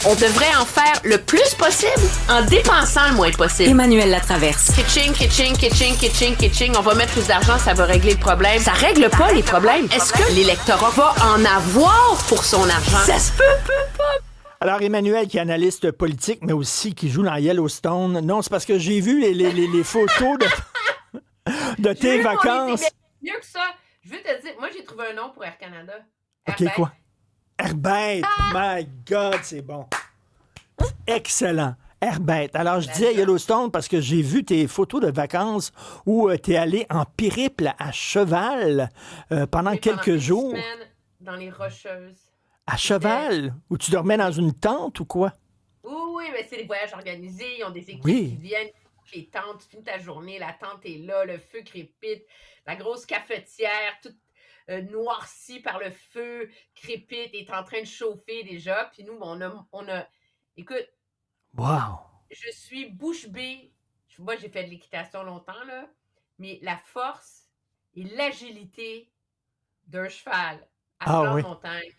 On devrait en faire le plus possible en dépensant le moins possible. Emmanuel Latraverse. Kitching, kitching, kitching, kitching, kitching. On va mettre plus d'argent, ça va régler le problème. Ça règle pas les problèmes. Est-ce que l'électorat va en avoir pour son argent? Ça se peut pas. Alors, Emmanuel, qui est analyste politique, mais aussi qui joue dans Yellowstone. Non, c'est parce que j'ai vu les photos de tes vacances. Mieux que ça, je veux te dire, moi, j'ai trouvé un nom pour Air Canada. OK, quoi? Airbête. My God, c'est bon. Excellent. Airbête. Alors, je dis à Yellowstone parce que j'ai vu tes photos de vacances où tu es allé en périple à cheval pendant quelques jours. Dans les Rocheuses. À cheval? Où tu dormais dans une tente ou quoi? Oui, mais c'est des voyages organisés. Ils ont des équipes Oui. qui viennent. Les tentes, tu finis ta journée, la tente est là, le feu crépite, la grosse cafetière, toute noircie par le feu, crépite, est en train de chauffer déjà. Puis nous, on a... Écoute, wow. Je suis bouche bée. Moi, j'ai fait de l'équitation longtemps, là, mais la force et l'agilité d'un cheval à flanc de montagne,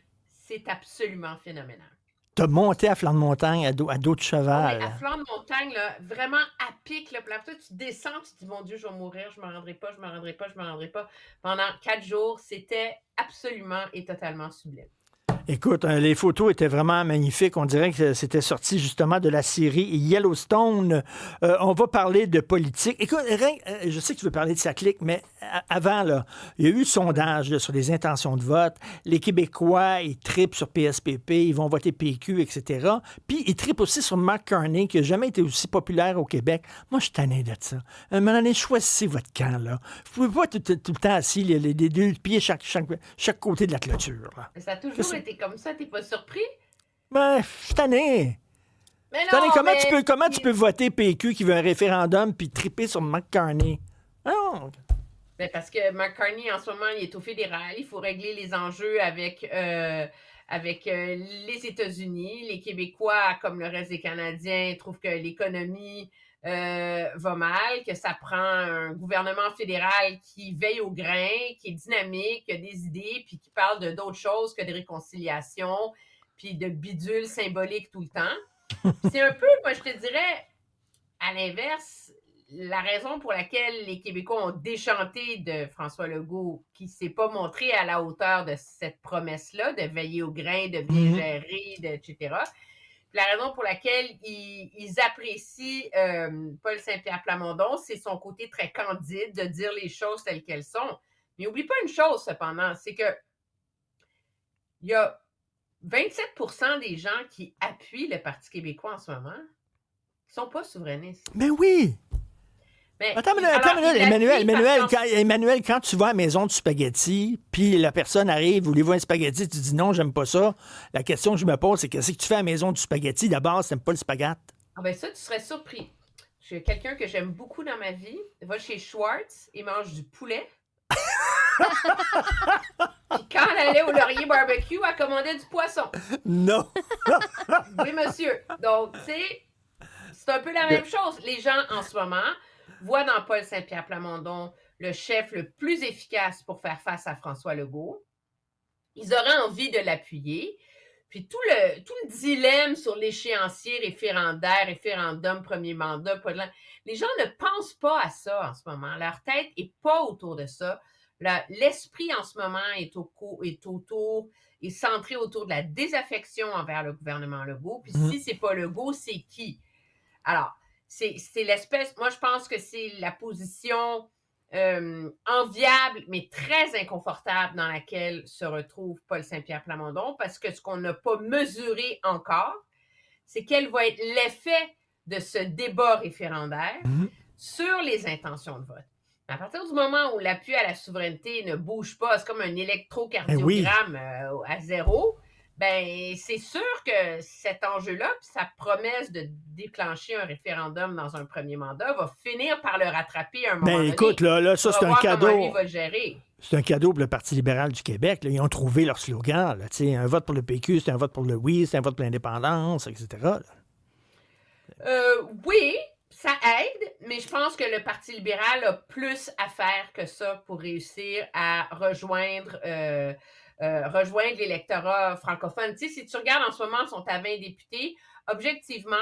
c'est absolument phénoménal. T'as monté à flanc de montagne à dos de cheval. Oui, à flanc de montagne, là, vraiment à pic. Là, puis après, tu descends, tu te dis, mon Dieu, je vais mourir, je ne me rendrai pas. Pendant 4 jours, c'était absolument et totalement sublime. Écoute, les photos étaient vraiment magnifiques. On dirait que c'était sorti justement de la série Yellowstone. On va parler de politique. Écoute, je sais que tu veux parler de sa clique, mais avant, là, il y a eu le sondage là, sur les intentions de vote. Les Québécois, ils trippent sur PSPP, ils vont voter PQ, etc. Puis, ils trippent aussi sur Mark Carney, qui n'a jamais été aussi populaire au Québec. Moi, je suis tanné de ça. À un moment donné, choisissez votre camp, là. Vous pouvez pas tout le temps assis, les 2 pieds chaque côté de la clôture. Là. Ça a toujours été comme ça, t'es pas surpris? Ben, je suis tanné. Mais non, comment tu peux voter PQ qui veut un référendum puis triper sur Mark Carney? Non. Ben parce que Mark Carney, en ce moment, il est au fédéral. Il faut régler les enjeux avec les États-Unis. Les Québécois, comme le reste des Canadiens, trouvent que l'économie va mal, que ça prend un gouvernement fédéral qui veille au grain, qui est dynamique, qui a des idées, puis qui parle d'autres choses que de réconciliation, puis de bidules symboliques tout le temps. C'est un peu, moi je te dirais, à l'inverse, la raison pour laquelle les Québécois ont déchanté de François Legault, qui ne s'est pas montré à la hauteur de cette promesse-là, de veiller au grain, de bien gérer, etc., la raison pour laquelle ils apprécient Paul Saint-Pierre Plamondon, c'est son côté très candide de dire les choses telles qu'elles sont. Mais n'oublie pas une chose, cependant, c'est que il y a 27% des gens qui appuient le Parti québécois en ce moment qui ne sont pas souverainistes. Mais oui! Mais, attends une minute, Emmanuel, quand tu vas à la maison du spaghetti, puis la personne arrive, voulez-vous un spaghetti, tu dis non, j'aime pas ça. La question que je me pose, c'est qu'est-ce que tu fais à la maison du spaghetti? D'abord, tu n'aimes pas le spaghetti. Ah ben ça, tu serais surpris. Je suis quelqu'un que j'aime beaucoup dans ma vie. Il va chez Schwartz et mange du poulet. Puis quand elle allait au Laurier Barbecue, elle commandait du poisson. Non! Oui, monsieur. Donc, tu sais, c'est un peu la même chose. Les gens, en ce moment, voient dans Paul Saint-Pierre Plamondon le chef le plus efficace pour faire face à François Legault. Ils auraient envie de l'appuyer. Puis tout le dilemme sur l'échéancier référendaire, référendum, premier mandat, les gens ne pensent pas à ça en ce moment. Leur tête n'est pas autour de ça. L'esprit en ce moment est centré autour de la désaffection envers le gouvernement Legault. Puis si c'est pas Legault, c'est qui? Alors, c'est l'espèce... Moi, je pense que c'est la position enviable, mais très inconfortable dans laquelle se retrouve Paul Saint-Pierre Plamondon, parce que ce qu'on n'a pas mesuré encore, c'est quel va être l'effet de ce débat référendaire sur les intentions de vote. À partir du moment où l'appui à la souveraineté ne bouge pas, c'est comme un électrocardiogramme à zéro, ben c'est sûr que cet enjeu-là, puis sa promesse de déclencher un référendum dans un premier mandat va finir par le rattraper à un moment donné. Écoute, là, ça, c'est un cadeau. Il va gérer. C'est un cadeau pour le Parti libéral du Québec. Là. Ils ont trouvé leur slogan. Là, un vote pour le PQ, c'est un vote pour le oui, c'est un vote pour l'indépendance, etc. Oui, ça aide, mais je pense que le Parti libéral a plus à faire que ça pour réussir à rejoindre rejoindre l'électorat francophone. Tu sais, si tu regardes en ce moment, ils sont à 20 députés. Objectivement,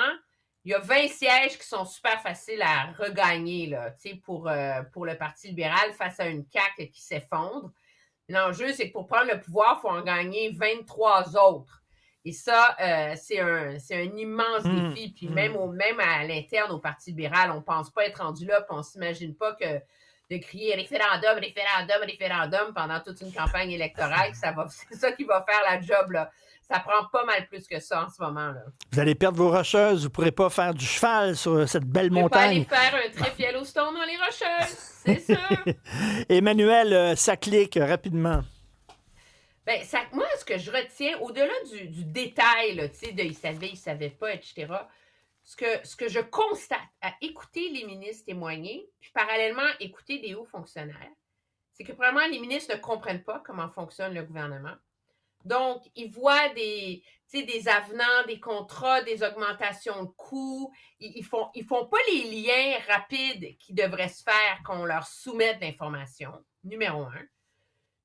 il y a 20 sièges qui sont super faciles à regagner là, pour le Parti libéral face à une CAQ qui s'effondre. L'enjeu, c'est que pour prendre le pouvoir, il faut en gagner 23 autres. Et ça, c'est un immense défi. Puis même à l'interne, au Parti libéral, on ne pense pas être rendu là, puis on ne s'imagine pas que de crier référendum, référendum, référendum pendant toute une campagne électorale, c'est ça qui va faire la job, là. Ça prend pas mal plus que ça en ce moment, là. Vous allez perdre vos rocheuses, vous ne pourrez pas faire du cheval sur cette belle montagne. Je vais pas aller faire un trip Yellowstone dans les rocheuses, c'est sûr. Emmanuel, ça clique rapidement. Ben, moi, ce que je retiens, au-delà du détail, là, tu sais, de il savait pas, etc., ce que je constate à écouter les ministres témoigner, puis parallèlement écouter des hauts fonctionnaires, c'est que probablement les ministres ne comprennent pas comment fonctionne le gouvernement. Donc, ils voient des avenants, des contrats, des augmentations de coûts. Ils font pas les liens rapides qui devraient se faire qu'on leur soumette d'informations, numéro 1.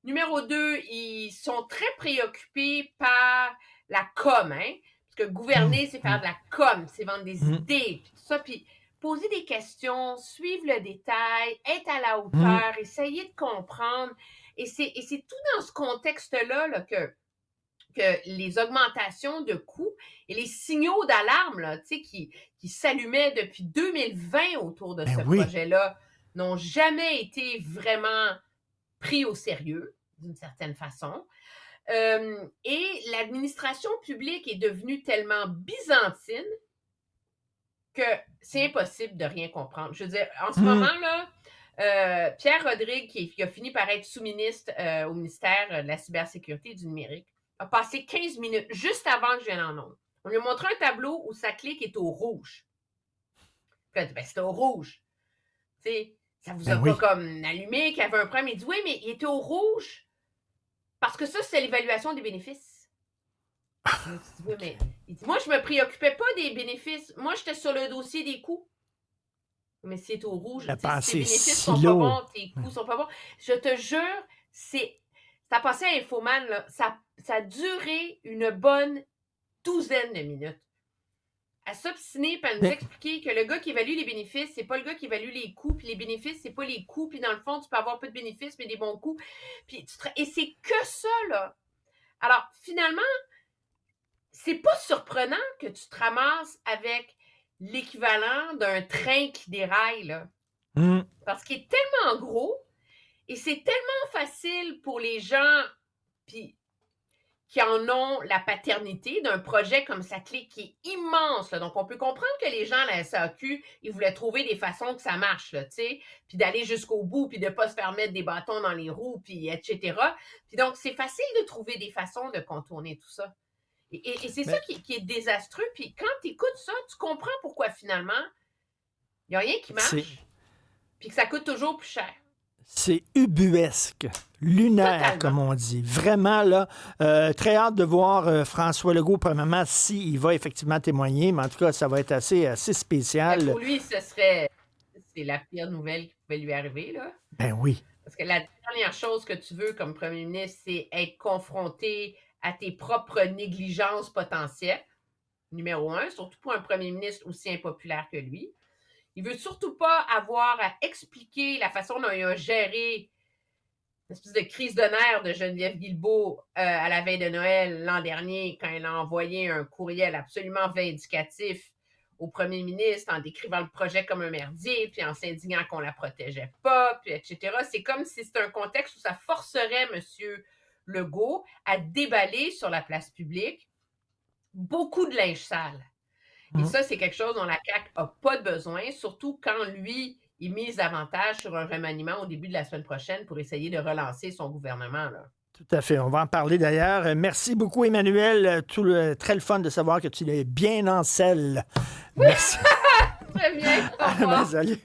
Numéro 2, ils sont très préoccupés par la com, hein? Parce que gouverner, c'est faire de la com, c'est vendre des idées, puis tout ça. Puis poser des questions, suivre le détail, être à la hauteur, essayer de comprendre. Et c'est tout dans ce contexte-là là, que les augmentations de coûts et les signaux d'alarme là, qui s'allumaient depuis 2020 autour de ce projet-là n'ont jamais été vraiment pris au sérieux, d'une certaine façon. Et l'administration publique est devenue tellement byzantine que c'est impossible de rien comprendre. Je veux dire, en ce moment-là, Pierre Rodrigue, qui a fini par être sous-ministre au ministère de la cybersécurité et du numérique, a passé 15 minutes juste avant que je vienne en ondes. On lui a montré un tableau où sa clique est au rouge. Puis elle a dit, ben, c'était au rouge. Tu sais, ça vous a pas comme allumé qu'il y avait un problème. Il dit, oui, mais il était au rouge parce que ça, c'est l'évaluation des bénéfices. Il dit, oui, mais il dit, moi, je me préoccupais pas des bénéfices. Moi, j'étais sur le dossier des coûts. Mais si c'est au rouge, tes bénéfices sont pas bons, tes coûts sont pas bons. Je te jure, ça passait à Infoman, là, ça a duré une bonne 12 de minutes. À s'obstiner et à nous expliquer que le gars qui évalue les bénéfices, c'est pas le gars qui évalue les coûts, puis les bénéfices, c'est pas les coûts, puis dans le fond, tu peux avoir peu de bénéfices, mais des bons coûts. Puis et c'est que ça, là. Alors, finalement, c'est pas surprenant que tu te ramasses avec l'équivalent d'un train qui déraille, là. Parce qu'il est tellement gros et c'est tellement facile pour les gens puis qui en ont la paternité d'un projet comme Saclay qui est immense. Là. Donc, on peut comprendre que les gens à la SAQ, ils voulaient trouver des façons que ça marche, là, tu sais, puis d'aller jusqu'au bout, puis de ne pas se faire mettre des bâtons dans les roues, puis etc. Puis donc, c'est facile de trouver des façons de contourner tout ça. Et c'est ça qui est désastreux. Puis quand tu écoutes ça, tu comprends pourquoi finalement, il n'y a rien qui marche, puis que ça coûte toujours plus cher. C'est ubuesque, lunaire, totalement, comme on dit. Vraiment, là, très hâte de voir François Legault, premièrement, s'il va effectivement témoigner, mais en tout cas, ça va être assez spécial. Pour lui, c'est la pire nouvelle qui pouvait lui arriver, là. Ben oui. Parce que la dernière chose que tu veux comme premier ministre, c'est être confronté à tes propres négligences potentielles, numéro 1, surtout pour un premier ministre aussi impopulaire que lui. Il veut surtout pas avoir à expliquer la façon dont il a géré l'espèce de crise de nerfs de Geneviève Guilbeault à la veille de Noël l'an dernier, quand elle a envoyé un courriel absolument vindicatif au premier ministre en décrivant le projet comme un merdier, puis en s'indignant qu'on la protégeait pas, puis etc. C'est comme si c'était un contexte où ça forcerait M. Legault à déballer sur la place publique beaucoup de linge sale. Et ça, c'est quelque chose dont la CAQ n'a pas de besoin, surtout quand lui, il mise davantage sur un remaniement au début de la semaine prochaine pour essayer de relancer son gouvernement, là. Tout à fait. On va en parler d'ailleurs. Merci beaucoup, Emmanuel. Très le fun de savoir que tu es bien en selle. Merci. Très bien. Au revoir. Salut.